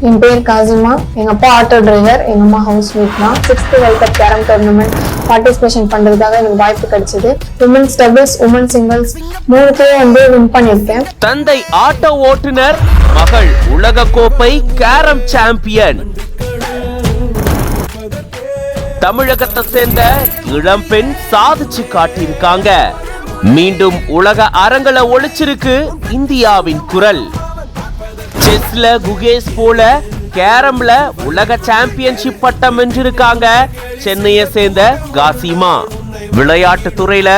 என் பேர் காசிமா. எங்க அப்பா ஆட்டோ டிரைவர், எங்க அம்மா ஹவுஸ் ஒய்ஃப் தான். 6th world cup carrom tournament participation பண்றதுக்காக எனக்கு வாய்ப்பு கிடைச்சது. உமன்ஸ் டபுள்ஸ், உமன் சிங்கிள்ஸ் மூணுத்தையும் வின் பண்ணிருக்கேன். தந்தை ஆட்டோ ஓட்டுநர், மகள் உலக கோப்பை கேரம் சாம்பியன். தமிழகத்தை சேர்ந்த இளம்பெண் சாதிச்சு காட்டியிருக்காங்க. மீண்டும் உலக அரங்களை ஒழிச்சிருக்கு இந்தியாவின் குரல். செஸ்ல குகேஷ் போல கேரம்ல உலக சாம்பியன்ஷிப் பட்டம் வென்றிருக்காங்க சென்னையை சேர்ந்த காசிமா. விளையாட்டு துறையில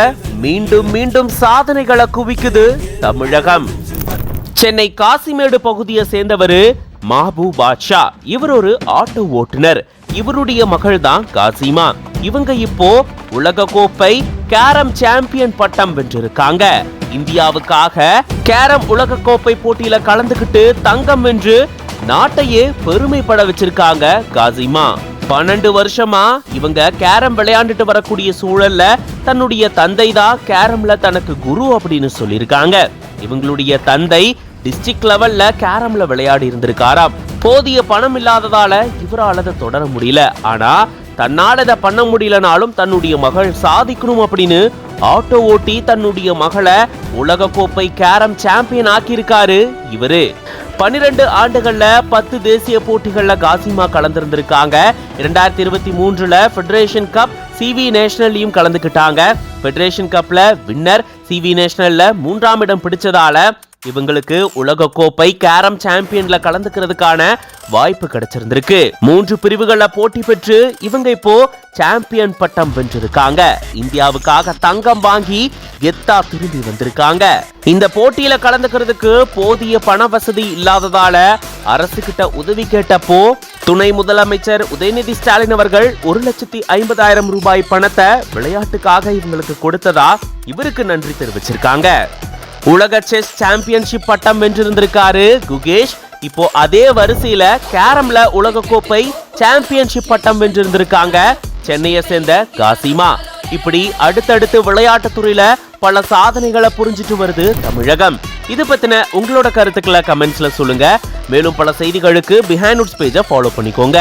மீண்டும் மீண்டும் சாதனைகளை குவிக்குது தமிழகம். சென்னை காசிமேடு பகுதியை சேர்ந்தவர் மாபு பாட்ஷா. இவர் ஒரு ஆட்டோ ஓட்டுநர். இவருடைய மகள் தான் காசிமா. இவங்க இப்போ உலக கோப்பை கேரம் சாம்பியன் பட்டம் வென்றிருக்காங்க. இந்தியாவுக்காக கேரம் உலக கோப்பை போட்டியில கலந்துகிட்டு தங்கம் வென்று நாட்டையே பெருமைப்பட வச்சிருக்காங்க காசிமா. 12 வருஷமா இவங்க கேரம் விளையாண்டுட்டு வரக்கூடிய சூழல்ல தன்னுடைய தந்தை தான் கேரம்ல தனக்கு குரு அப்படின்னு சொல்லியிருக்காங்க. இவங்களுடைய தந்தை டிஸ்ட்ரிக்ட் லெவல்ல கேரம்ல விளையாடி இருந்திருக்காராம். போதிய பணம் இல்லாததால இவரால் அதை தொடர முடியல. ஆனா தன்னால இதை பண்ண முடியலனாலும் தன்னுடைய மகள் சாதிக்கணும் அப்படின்னு ஆட்டோ ஓட்டி தன்னுடைய மகளை உலக கோப்பை கேரம் சாம்பியன் ஆக்கியிருக்காரு இவரு. 12 ஆண்டுகள்ல 10 தேசிய போட்டிகள்ல காசிமா கலந்திருந்திருக்காங்க. 2023 ஃபெடரேஷன் கப் CV நேஷனல்லையும் கலந்துக்கிட்டாங்க. ஃபெடரேஷன் கப்ல வின்னர், CV நேஷனல்ல 3ஆம் இடம் பிடிச்சதால இவங்களுக்கு உலக கோப்பை கேரம் சாம்பியன்ல கலந்துக்கிறதுக்கான வாய்ப்பு கிடைச்சிருந்திருக்கு. 3 பிரிவுகள்ல போட்டி பெற்று இவங்க இப்போ சாம்பியன் பட்டம் வென்றிருக்காங்க. இந்தியாவுக்காக தங்கம் வாங்கி கெத்தா திரும்பி வந்திருக்காங்க. இந்த போட்டியில கலந்துக்கிறதுக்கு போதிய பண வசதி இல்லாததால அரசு கிட்ட உதவி கேட்டப்போ துணை முதலமைச்சர் உதயநிதி ஸ்டாலின் அவர்கள் 1,50,000 ரூபாய் பணத்தை விளையாட்டுக்காக இவங்களுக்கு கொடுத்ததா இவருக்கு நன்றி தெரிவிச்சிருக்காங்க. உலக செஸ் சாம்பியன்ஷிப் பட்டம் வென்றிருந்திருக்காரு குகேஷ். இப்போ அதே வரிசையில கேரம்ல உலக கோப்பை சாம்பியன்ஷிப் பட்டம் வென்றிருந்திருக்காங்க சென்னையை சேர்ந்த காசிமா. இப்படி அடுத்தடுத்து விளையாட்டு துறையில பல சாதனைகளை புரிஞ்சிட்டு வருது தமிழகம். இது பத்தின உங்களோட கருத்துக்களை கமெண்ட்ஸ்ல சொல்லுங்க. மேலும் பல செய்திகளுக்கு பிஹைண்ட் நோட்ஸ் பேஜை ஃபாலோ பண்ணிக்கோங்க.